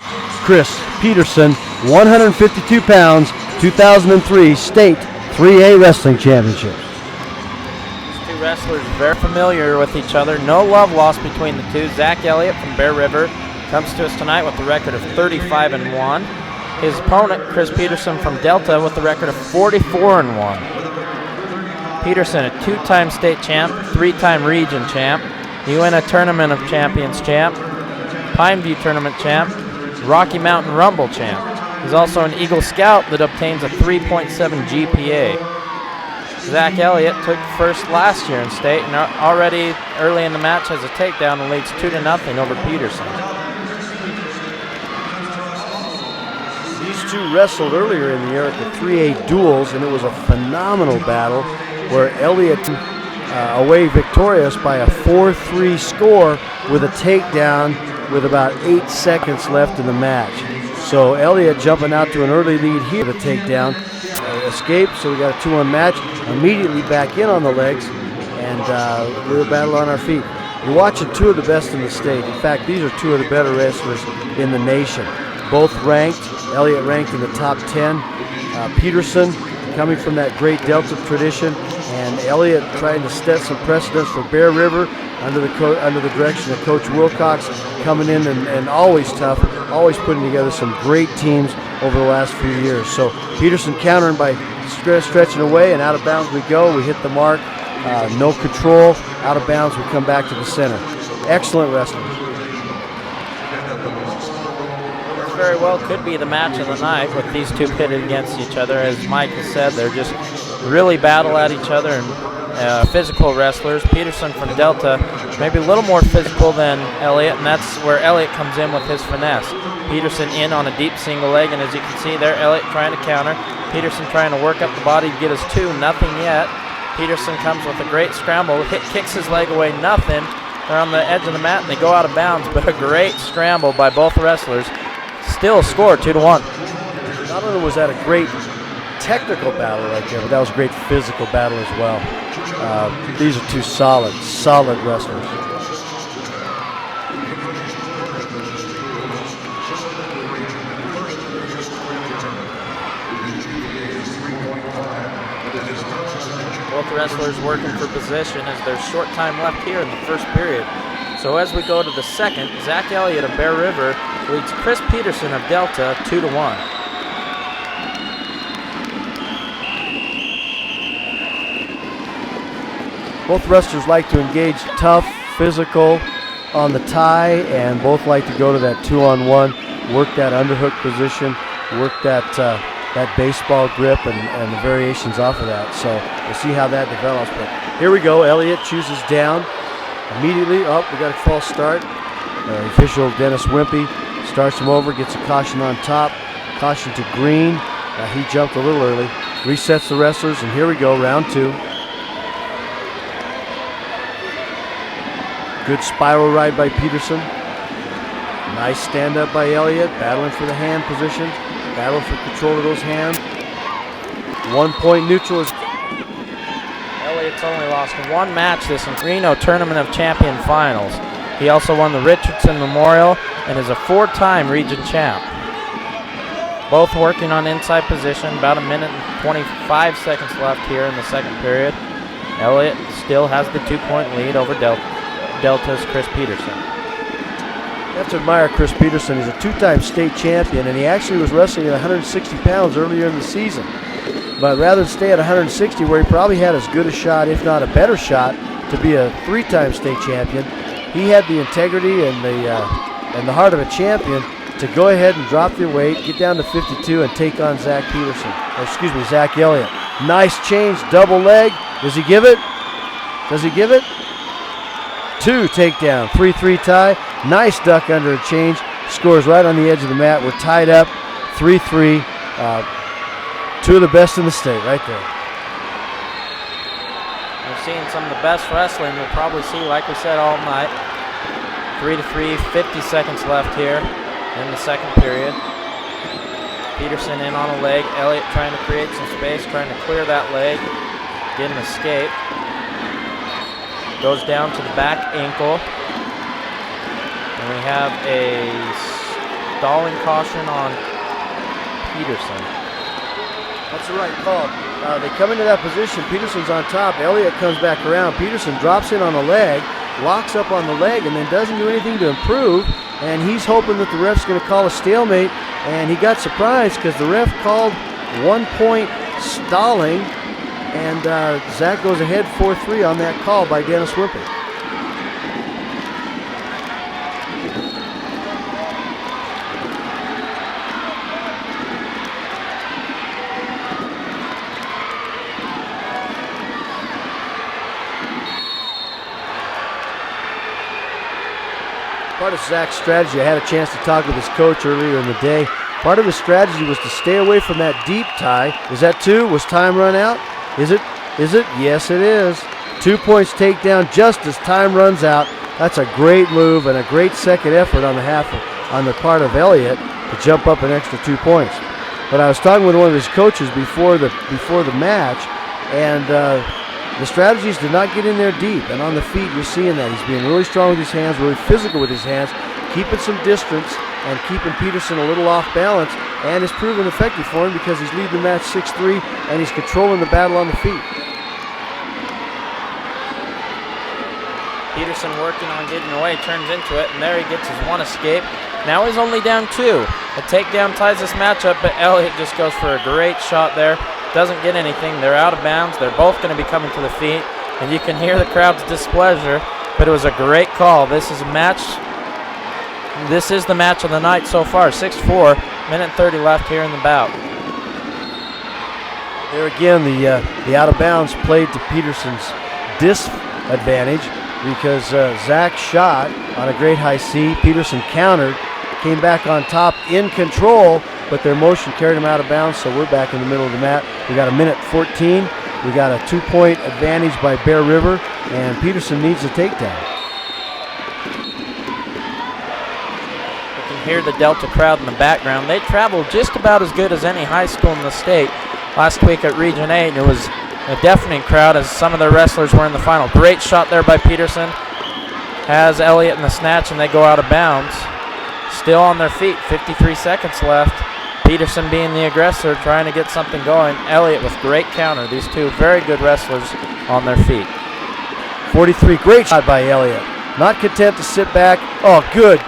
Chris Peterson, 152 pounds, 2003 State 3A Wrestling Championship. These two wrestlers very familiar with each other. No love lost between the two. Zach Elliott from Bear River comes to us tonight with a record of 35-1. His opponent, Chris Peterson from Delta, with a record of 44-1. Peterson, a two-time state champ, three-time region champ, UNA Tournament of Champions champ, Pineview Tournament champ, Rocky Mountain Rumble champ. He's also an Eagle Scout that obtains a 3.7 GPA. Zach Elliott took first last year in state and already early in the match has a takedown and leads 2-0 over Peterson. These two wrestled earlier in the year at the 3A duels, and it was a phenomenal battle where Elliott away victorious by a 4-3 score with a takedown with about 8 seconds left in the match. So Elliott jumping out to an early lead here with a takedown, escaped, so we got a 2-1 match, immediately back in on the legs, and we'll battle on our feet. You're watching two of the best in the state. In fact, these are two of the better wrestlers in the nation. Both ranked, Elliott ranked in the top 10. Peterson coming from that great Delta tradition, and Elliott trying to set some precedents for Bear River under the direction of Coach Wilcox, coming in and always tough, always putting together some great teams over the last few years. So Peterson countering by stretching away, and out of bounds we go. We hit the mark, no control, out of bounds, we come back to the center. Excellent wrestling. Very well could be the match of the night with these two pitted against each other. As Mike has said, they're just really battle at each other, and physical wrestlers. Peterson from Delta, maybe a little more physical than Elliott, and that's where Elliott comes in with his finesse. Peterson in on a deep single leg, and as you can see there, Elliott trying to counter. Peterson trying to work up the body to get his two, nothing yet. Peterson comes with a great scramble, kicks his leg away, nothing. They're on the edge of the mat, and they go out of bounds, but a great scramble by both wrestlers. Still a score, 2-1. Not only was that a great technical battle right there, but that was a great physical battle as well. These are two solid wrestlers. Both wrestlers working for position as there's short time left here in the first period. So as we go to the second, Zach Elliott of Bear River leads Chris Peterson of Delta 2-1. Both wrestlers like to engage tough, physical on the tie, and both like to go to that 2-on-1, work that underhook position, work that baseball grip and the variations off of that. So we'll see how that develops. But here we go. Elliott chooses down immediately. Oh, we got a false start. Official Dennis Wimpy starts him over, gets a caution on top. Caution to green. He jumped a little early. Resets the wrestlers, and here we go, round two. Good spiral ride by Peterson. Nice stand up by Elliott, battling for the hand position, battling for control of those hands. 1 point neutral. Elliott's only lost one match this in Reno Tournament of Champion Finals. He also won the Richardson Memorial and is a 4-time region champ. Both working on inside position, about 1 minute and 25 seconds left here in the second period. Elliott still has the 2-point lead over Delta's Chris Peterson. You have to admire Chris Peterson. He's a 2-time state champion, and he actually was wrestling at 160 pounds earlier in the season. But rather than stay at 160, where he probably had as good a shot, if not a better shot, to be a 3-time state champion, he had the integrity and the heart of a champion to go ahead and drop the weight, get down to 52, and take on Zach Elliott. Nice change, double leg. Does he give it? Does he give it? 2 takedown, 3-3 tie. Nice duck under a change. Scores right on the edge of the mat. We're tied up, 3-3. Two of the best in the state right there. We're seeing some of the best wrestling we'll probably see, like we said, all night. 3-3, 50 seconds left here in the second period. Peterson in on a leg. Elliott trying to create some space, trying to clear that leg, get an escape. Goes down to the back ankle. And we have a stalling caution on Peterson. That's the right call. They come into that position. Peterson's on top. Elliott comes back around. Peterson drops in on the leg, locks up on the leg, and then doesn't do anything to improve. And he's hoping that the ref's going to call a stalemate. And he got surprised because the ref called 1 point stalling. And Zach goes ahead 4-3 on that call by Dennis Wimpy. Part of Zach's strategy, I had a chance to talk with his coach earlier in the day. Part of his strategy was to stay away from that deep tie. Is that 2? Was time run out? Is it? Yes, it is. 2 points takedown just as time runs out. That's a great move and a great second effort on the part of Elliott to jump up an extra 2 points. But I was talking with one of his coaches before the match, and the strategies did not get in there deep, and on the feet you're seeing that. He's being really strong with his hands, really physical with his hands, keeping some distance and keeping Peterson a little off balance, and it's proven effective for him because he's leading the match 6-3 and he's controlling the battle on the feet. Peterson working on getting away, turns into it, and there he gets his 1 escape. Now he's only down 2. A takedown ties this matchup, but Elliott just goes for a great shot there. Doesn't get anything. They're out of bounds. They're both going to be coming to the feet, and you can hear the crowd's displeasure, but it was a great call. This is the match of the night so far. 6-4, minute 30 left here in the bout. There again, the out of bounds played to Peterson's disadvantage because Zach shot on a great high C. Peterson countered, came back on top in control, but their motion carried him out of bounds, so we're back in the middle of the mat. We got a minute 14. We got a 2-point advantage by Bear River, and Peterson needs a takedown. You can hear the Delta crowd in the background. They traveled just about as good as any high school in the state last week at Region 8, and it was a deafening crowd as some of their wrestlers were in the final. Great shot there by Peterson. Has Elliott in the snatch, and they go out of bounds. Still on their feet, 53 seconds left. Peterson being the aggressor, trying to get something going. Elliott with great counter. These two very good wrestlers on their feet. 43, great shot by Elliott. Not content to sit back. Oh, good.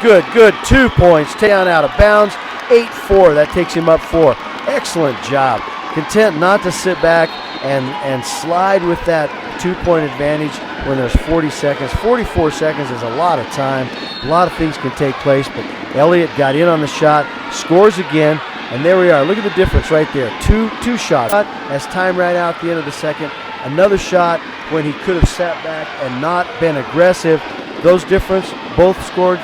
2 points, down out of bounds. 8-4, that takes him up 4. Excellent job. Content not to sit back and slide with that 2-point advantage when there's 40 seconds. 44 seconds is a lot of time. A lot of things can take place, but Elliott got in on the shot, scores again, and there we are. Look at the difference right there. Two shots. As time ran out at the end of the second. Another shot when he could have sat back and not been aggressive. Those difference, both scored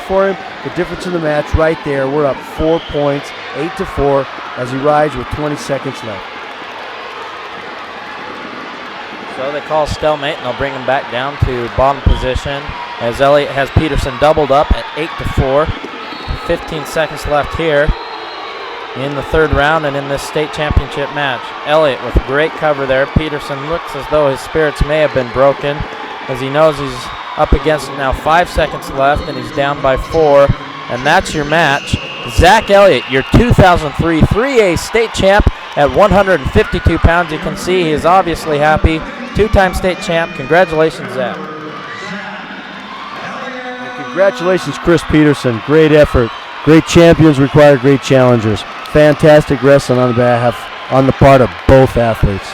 for him. The difference in the match right there. We're up 4 points, 8-4, as he rides with 20 seconds left. So they call stalemate, and they'll bring him back down to bottom position as Elliott has Peterson doubled up at 8-4. 15 seconds left here in the third round and in this state championship match. Elliott with great cover there. Peterson looks as though his spirits may have been broken as he knows he's up against it now. 5 seconds left, and he's down by 4. And that's your match. Zach Elliott, your 2003 3A state champ at 152 pounds. You can see he is obviously happy. 2-time state champ. Congratulations, Zach. And congratulations, Chris Peterson. Great effort. Great champions require great challengers. Fantastic wrestling on the part of both athletes.